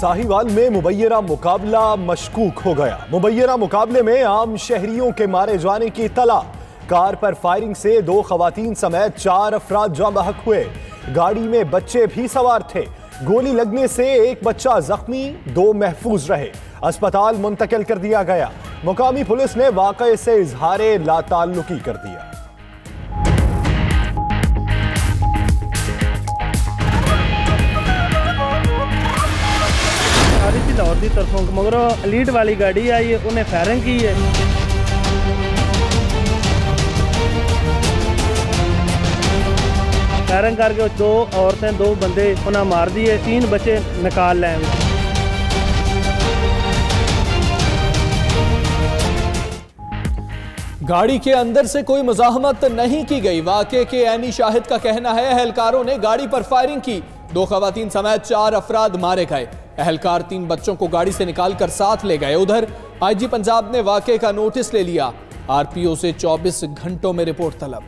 साहिवाल में मुबैयरा मुकाबला मशकूक हो गया। मुबैयरा मुकाबले में आम शहरियों के मारे जाने की इत्तला। कार पर फायरिंग से 2 खवातीन समेत 4 अफराद जाँ बहक हुए। गाड़ी में बच्चे भी सवार थे। गोली लगने से एक बच्चा जख्मी, 2 महफूज रहे। अस्पताल मुंतकिल कर दिया गया। मुकामी पुलिस ने वाक़े से इजहारे लाताल्लुकी कर दिया। लाहौर की तरफों मगर एलीट वाली गाड़ी आई है, उन्हें फायरिंग की है। फायरिंग करके 2 औरतें 2 बंदे उन्हें मार दिए, 3 बच्चे निकाल लें। गाड़ी के अंदर से कोई मुजाहमत नहीं की गई। वाक़े के ऐनी शाहिद का कहना है अहलकारों ने गाड़ी पर फायरिंग की। 2 खवातीन समेत 4 अफराद मारे गए। अहलकार 3 बच्चों को गाड़ी से निकालकर साथ ले गए। उधर आईजी पंजाब ने वाक़े का नोटिस ले लिया। आरपीओ से 24 घंटों में रिपोर्ट तलब।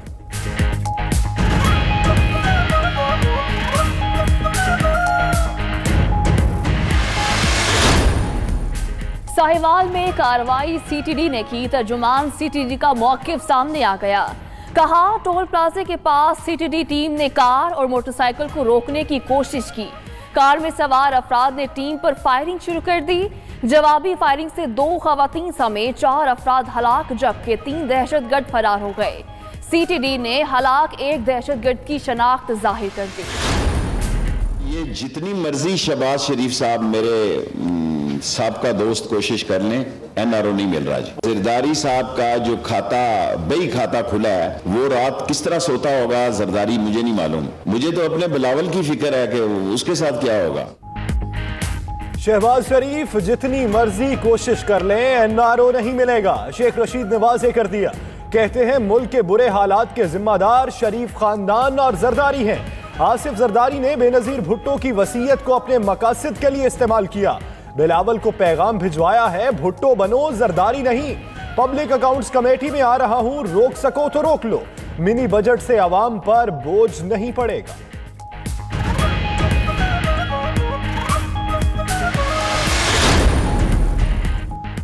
साहिवाल में कार्रवाई सीटीडी ने की। तर्जुमान सीटीडी का मौक़िफ़ सामने आ गया। कहा टोल प्लाजे के पास सीटीडी टीम ने कार और मोटरसाइकिल को रोकने की कोशिश की। कार में सवार अफराद ने टीम पर फायरिंग शुरू कर दी। जवाबी फायरिंग से 2 खवातीन समेत 4 अफराद हलाक, जबकि 3 दहशतगर्द फरार हो गए। सीटीडी ने हलाक एक दहशतगर्द की शनाख्त जाहिर कर दी। ये जितनी मर्जी शहबाज शरीफ साहब मेरे साहब दोस्त कोशिश कर लें, एनआरओ नहीं मिल रहा जी। जरदारी साहब का जो खाता बई खाता खुला है, वो रात किस तरह सोता होगा जरदारी, मुझे नहीं मालूम। मुझे तो अपने बिलावल की फिक्र है कि उसके साथ क्या होगा। शहबाज शरीफ जितनी मर्जी कोशिश कर लें, एनआरओ नहीं मिलेगा। शेख रशीद ने वाज़ेह कर दिया। कहते हैं मुल्क के बुरे हालात के जिम्मेदार शरीफ खानदान और जरदारी हैं। आसिफ जरदारी ने बेनजीर भुट्टो की वसीयत को अपने मकासद के लिए इस्तेमाल किया। बिलावल को पैगाम भिजवाया है, भुट्टो बनो जरदारी नहीं। पब्लिक अकाउंट्स कमेटी में आ रहा हूं, रोक सको तो रोक लो। मिनी बजट से अवाम पर बोझ नहीं पड़ेगा।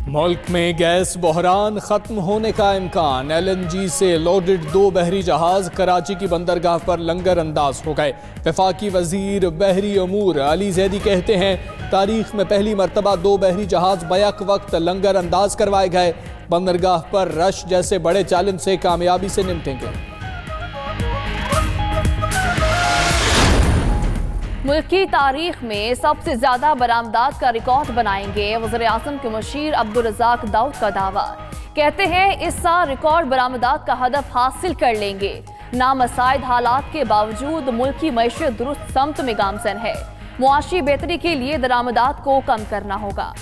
मुल्क में गैस बहरान खत्म होने का इम्कान। LNG से लोडेड 2 बहरी जहाज कराची की बंदरगाह पर लंगर अंदाज हो गए। वफाकी वजीर बहरी अमूर अली जैदी कहते हैं तारीख में पहली मरतबा 2 बहरी जहाज बैक वक्त लंगर अंदाज करवाए गए। बंदरगाह पर रश जैसे बड़े चैलेंज से कामयाबी से निपटेंगे। मुल्क की तारीख में सबसे ज्यादा बरामदात का रिकॉर्ड बनाएंगे। वज़ीर आज़म के मुशीर अब्दुल रज़ाक दाऊद का दावा। कहते हैं इस साल रिकॉर्ड बरामदात का हदफ हासिल कर लेंगे। नामसाइद हालात के बावजूद मुल्क की मईशत दुरुस्त समत में गामजन है। मुआशी बेहतरी के लिए दरामदात को कम करना होगा।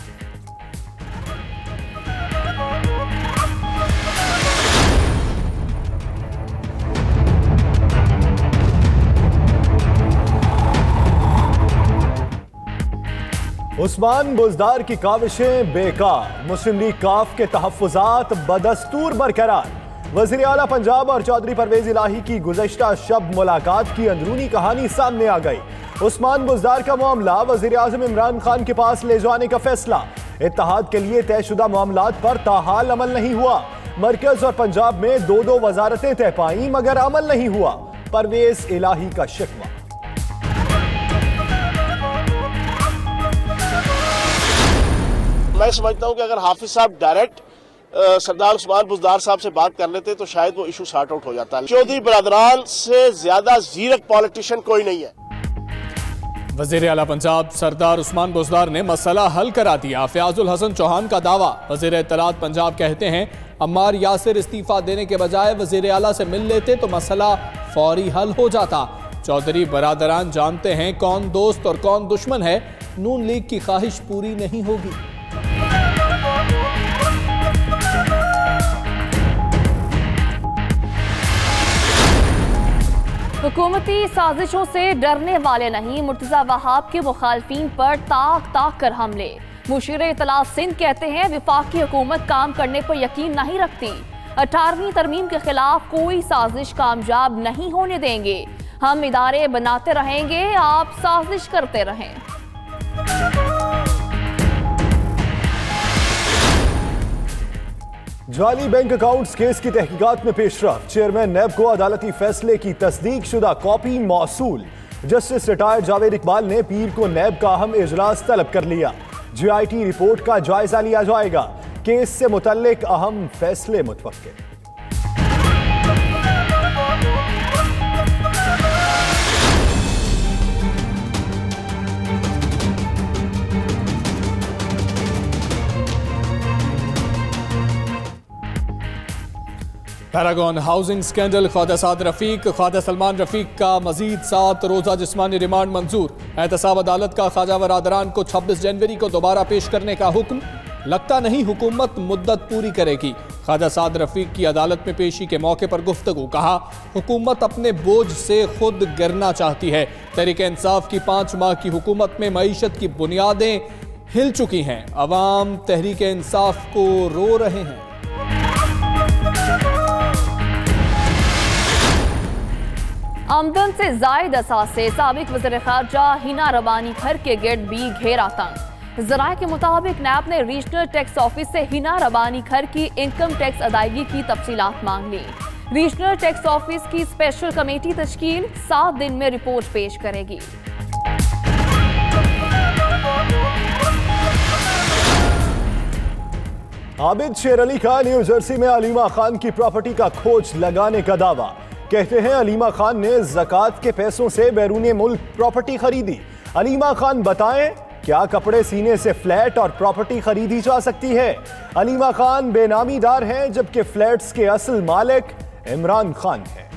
उस्मान बुज़दार की काविशें बेकार। मुस्लिम लीग काफ के तहफ़्फ़ुज़ात बदस्तूर बरकरार। वज़ीर आला पंजाब और चौधरी परवेज इलाही की गुज़श्ता शब मुलाकात की अंदरूनी कहानी सामने आ गई। उस्मान बुज़दार का मामला वज़ीर आज़म इमरान खान के पास ले जाने का फैसला। इत्तेहाद के लिए तयशुदा मामलात पर ताहाल अमल नहीं हुआ। मरकज और पंजाब में 2-2 वजारतें तय पाई मगर अमल नहीं हुआ। परवेज इलाही का शिकवा। मैं समझता हूं कि अगर हाफिज साहब डायरेक्ट सरदार उस्मान बुज़दार साहब से बात कर लेते तो शायद वो इशू सॉर्ट आउट हो जाता। चौधरी बरादरान से ज्यादा ज़ीरक पॉलिटिशियन कोई नहीं है। वज़ीर आला पंजाब सरदार उस्मान बुज़दार ने मसला हल करा दिया। फयाजुल हसन चौहान का दावा। वज़ीर इत्तलात पंजाब कहते हैं अम्मार यासिर इस्तीफा देने के बजाय वज़ीर आला से मिल लेते तो मसला फौरी हल हो जाता। चौधरी बरादरान जानते हैं कौन दोस्त और कौन दुश्मन है। नून लीग की ख्वाहिश पूरी नहीं होगी। हुकूमती साजिशों से डरने वाले नहीं। मुर्तज़ा वहाब के मुखालफीन पर ताक ताक कर हमले। मुशीर इत्तलात सिंध कहते हैं वफाकी हुकूमत काम करने पर यकीन नहीं रखती। 18वीं तरमीम के खिलाफ कोई साजिश कामयाब नहीं होने देंगे। हम इदारे बनाते रहेंगे, आप साजिश करते रहें। जाली बैंक अकाउंट्स केस की तहकीकात में पेशरफ। चेयरमैन नैब को अदालती फैसले की तस्दीक शुदा कॉपी मौसूल। जस्टिस रिटायर्ड जावेद इकबाल ने पीर को नैब का अहम इजलास तलब कर लिया। GIT रिपोर्ट का जायजा लिया जाएगा। केस से मुतल्लिक अहम फैसले मुतवक्किल। Paragon housing scandal, Khawaja Saad Rafique, Khwaja Salman Rafiq का मजीद 7 रोजा जिस्मानी रिमांड मंजूर। एहतसाब अदालत का ख्वाजा बरादरान को 26 जनवरी को दोबारा पेश करने का हुक्म। लगता नहीं हुकूमत मुद्दत पूरी करेगी। ख्वाजा साद रफीक की अदालत में पेशी के मौके पर गुफ्तगू। कहा, हुकूमत अपने बोझ से खुद गिरना चाहती है। तहरीक इंसाफ की 5 माह की हुकूमत में मईशत की बुनियादें हिल चुकी हैं। अवाम तहरीक इंसाफ को रो रहे हैं। आमदन से जायद असासे साबिक वज़ीर ख़ारजा हिना रबानी घर के गिर्द भी घेरा तंग। ज़राए के मुताबिक नैब ने रीजनल टैक्स ऑफिस से हिना रबानी घर की इनकम टैक्स अदायगी की तफसीलात मांग ली। रीजनल टैक्स ऑफिस की स्पेशल कमेटी तश्कील 7 दिन में रिपोर्ट पेश करेगी। आबिद शेर अली का न्यू जर्सी में अलीमा खान की प्रॉपर्टी का खोज लगाने का दावा। कहते हैं अलीमा खान ने ज़कात के पैसों से बैरूने मुल्क प्रॉपर्टी खरीदी। अलीमा खान बताएं, क्या कपड़े सीने से फ्लैट और प्रॉपर्टी खरीदी जा सकती है? अलीमा खान बेनामीदार हैं, जबकि फ्लैट्स के असल मालिक इमरान खान हैं।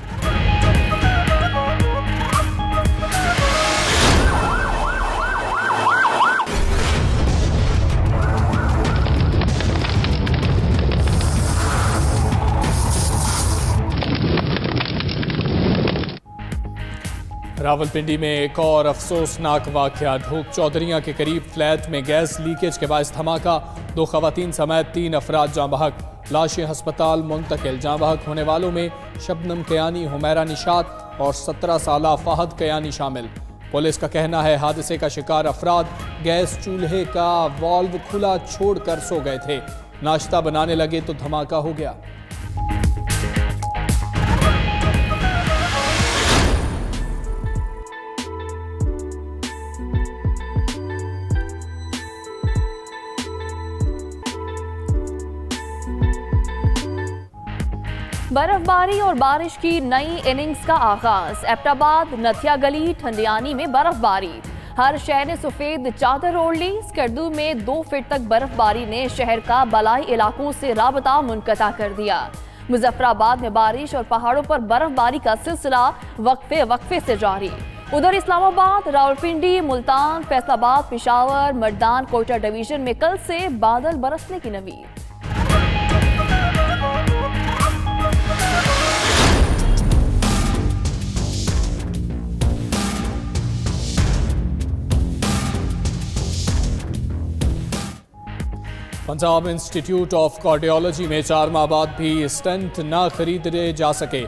रावलपिंडी में एक और अफसोसनाक वाकया। ढोक चौधरिया के करीब फ्लैट में गैस लीकेज के बायस धमाका। 2 खवातीन समेत 3 अफराद जाँ बहक। लाशें अस्पताल मुंतकिल। जाँ बहक होने वालों में शबनम कयानी, हुमैरा निशात और 17 साला फहद कयानी शामिल। पुलिस का कहना है हादसे का शिकार अफराद गैस चूल्हे का वाल्व खुला छोड़कर सो गए थे। नाश्ता बनाने लगे तो धमाका हो गया। बर्फबारी और बारिश की नई इनिंग्स का आगाज। एबटाबाद, नथिया गली, ठंडियानी में बर्फबारी। हर शहर ने सफेद चादर ओढ़ ली। स्कर्दू में 2 फीट तक बर्फबारी ने शहर का बलाई इलाकों से राबता मुनक़ता कर दिया। मुजफ्फराबाद में बारिश और पहाड़ों पर बर्फबारी का सिलसिला वक्फे से जारी। उधर इस्लामाबाद, रावलपिंडी, मुल्तान, फैसलाबाद, पेशावर, मर्दान, कोयटा डिवीजन में कल से बादल बरसने की Naveed. Punjab institute of cardiology में 4 माह बाद भी स्टेंट ना खरीदे जा सके।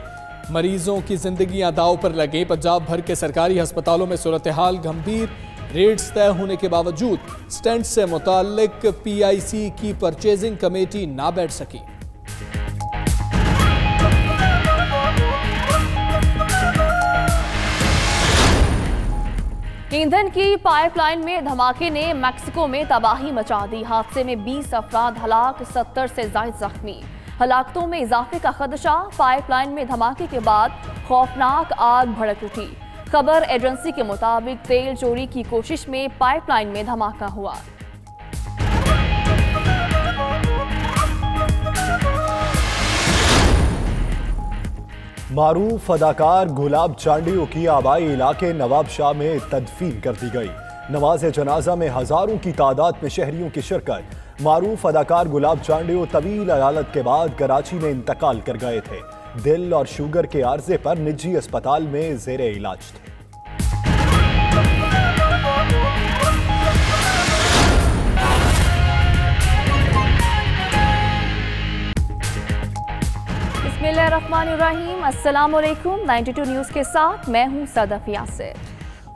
मरीजों की जिंदगियां दांव पर लगे। पंजाब भर के सरकारी अस्पतालों में सूरत हाल गंभीर। रेट्स तय होने के बावजूद स्टेंट से मुताल्लिक PIC की परचेजिंग कमेटी ना बैठ सकी। ईंधन की पाइपलाइन में धमाके ने मैक्सिको में तबाही मचा दी। हादसे में 20 अफराद हलाक, 70 से ज्यादा जख्मी। हलाकतों में इजाफे का खदशा। पाइपलाइन में धमाके के बाद खौफनाक आग भड़क उठी। खबर एजेंसी के मुताबिक तेल चोरी की कोशिश में पाइपलाइन में धमाका हुआ। मारूफ अदाकार गुलाब चांडियो की आबाई इलाके नवाब शाह में तदफीन कर दी गई। नमाज जनाजा में हजारों की तादाद में शहरियों की शिरकत। मारूफ अदाकार गुलाब चांडियो तवील अदालत के बाद कराची में इंतकाल कर गए थे। दिल और शुगर के आर्जे पर निजी अस्पताल में जेरे इलाज थे। बिस्मिल्लाहिर्रहमानिर्रहीम। अस्सलामुअलैकुम। 92 न्यूज़ के साथ मैं हूं सदफ यासिर।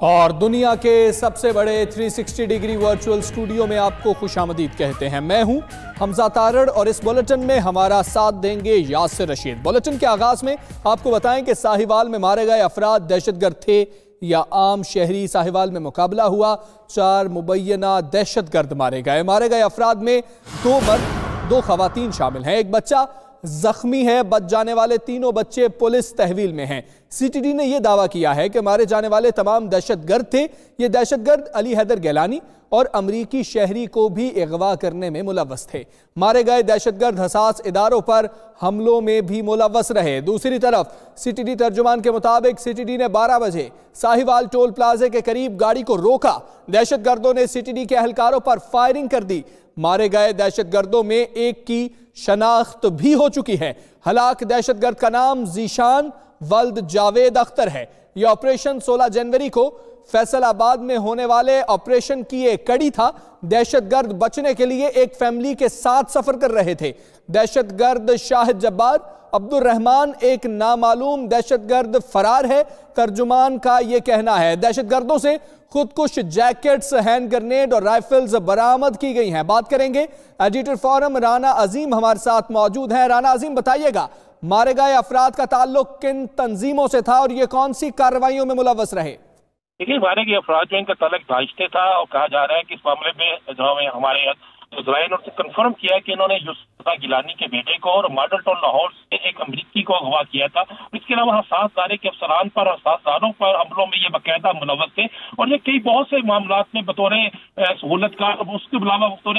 और दुनिया के सबसे बड़े 360 डिग्री वर्चुअल स्टूडियो में आपको खुशामदीद कहते हैं। मैं हूं हमजा तारड़ और इस बुलेटिन में हमारा साथ देंगे यासिर रशीद। बुलेटिन के आगाज में आपको बताएं कि साहिवाल में मारे गए अफराद दहशतगर्द थे या आम शहरी। साहिवाल में मुकाबला हुआ, 4 मुबैना दहशतगर्द मारे गए अफराद में 2 मर्द 2 खवातीन शामिल हैं। एक बच्चा जख्मी है। बच जाने वाले तीनों बच्चे पुलिस तहवील में हैं। सीटीडी ने यह दावा किया है कि मारे जाने वाले तमाम दहशतगर्द थे। ये दहशतगर्द अली हैदर गैलानी और अमरीकी शहरी को भी अगवा करने में मुलव्वस थे। मारे गए दहशतगर्द हसास इदारों पर हमलों में भी मुलव्वस रहे। दूसरी तरफ सीटीडी तर्जुमान के मुताबिक सीटीडी ने 12 बजे साहिवाल टोल प्लाजे के करीब गाड़ी को रोका। दहशतगर्दों ने सीटीडी के एहलकारों पर फायरिंग कर दी। मारे गए दहशतगर्दों में एक की शनाख्त भी हो चुकी है। हलाक दहशतगर्द का नाम जीशान वल्द जावेद अख्तर है। यह ऑपरेशन 16 जनवरी को फैसलाबाद में होने वाले ऑपरेशन की एक कड़ी था। दहशतगर्द बचने के लिए एक फैमिली के साथ सफर कर रहे थे। दहशतगर्द शाहिद जब्बार अब्दुल रहमान एक नामालूम दहशतगर्द फरार है। तर्जुमान का यह कहना है दहशतगर्दों से खुदकुश जैकेट्स, हैंड ग्रेनेड और राइफल्स बरामद की गई हैं। बात करेंगे एडिटर फोरम राना अजीम हमारे साथ मौजूद हैं। राना अजीम, बताइएगा मारे गए अफराद का ताल्लुक किन तंजीमों से था और ये कौन सी कार्रवाइयों में मुलव्वस रहे? देखिए, मारे गए अफराद जो इनका ताल्लुक दाइश से था और कहा जा रहा है कि इस मामले में जो हमारे इजराइल और कंफर्म किया कि इन्होंने यूसुफ गिलानी के बेटे को और मॉडल टाउन लाहौर से एक अमरीकी को अगवा किया था। इसके अलावा हसास दायरे के अफसरान पर और हसासदारों पर हमलों में ये बाकायदा मुलव्वस थे और ये कई बहुत से मामलात में बतौर सहूलत का, उसके अलावा बतौर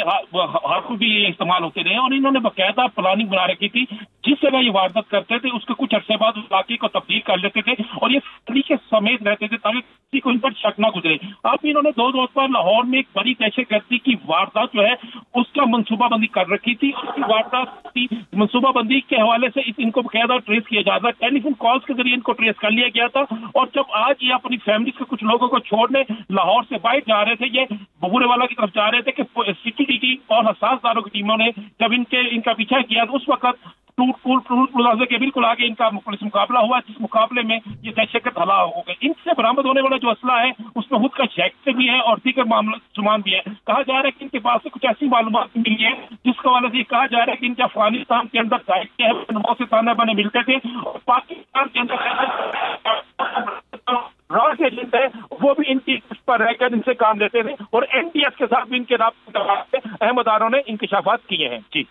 हाथों भी ये इस्तेमाल होते रहे और इन्होंने बाकायदा प्लानिंग बना रखी थी। जिस जगह ये वारदात करते थे उसके कुछ अरसे बाद इलाके को तब्दील कर लेते थे और ये फैमिली के समेत रहते थे ताकि किसी को इन पर शक न गुजरे। अब इन्होंने 2 रोज पर लाहौर में एक बड़ी दहशतगर्दी की वारदात जो है उसका मनसूबाबंदी कर रखी थी। उसकी वारदात की मनसूबाबंदी के हवाले से इनको बकायदा ट्रेस किया जा रहा है। टेलीफोन कॉल्स के जरिए इनको ट्रेस कर लिया गया था और जब आज ये अपनी फैमिली के कुछ लोगों को छोड़ने लाहौर से बाहर जा रहे थे, ये बबूरेवाला की तरफ जा रहे थे कि सीटीडी की और हसासदारों की टीमों ने जब इनका पीछा किया तो उस वक्त टूल प्लाजा के बिल्कुल आगे इनका पुलिस मुकाबला हुआ, जिस मुकाबले में ये दहशतगर्द हलाक हो गए। इनसे बरामद होने वाला जो असला है उसमें खुद का जैकेट भी है और दीगर मामला सामान भी है। कहा जा रहा है कि इनके पास से कुछ ऐसी मालूमात मिली है जिसके हवाले से कहा जा रहा है कि इनके अफगानिस्तान के अंदर दायरे है, बहुत से ताना बाने मिलते थे और पाकिस्तान के अंदर रॉ के एजेंट है वो भी इनकी पर रहकर इनसे काम लेते थे और एनटीएस के साथ भी इनके राब्ते अहमदारों ने इंकशाफात किए हैं। जी।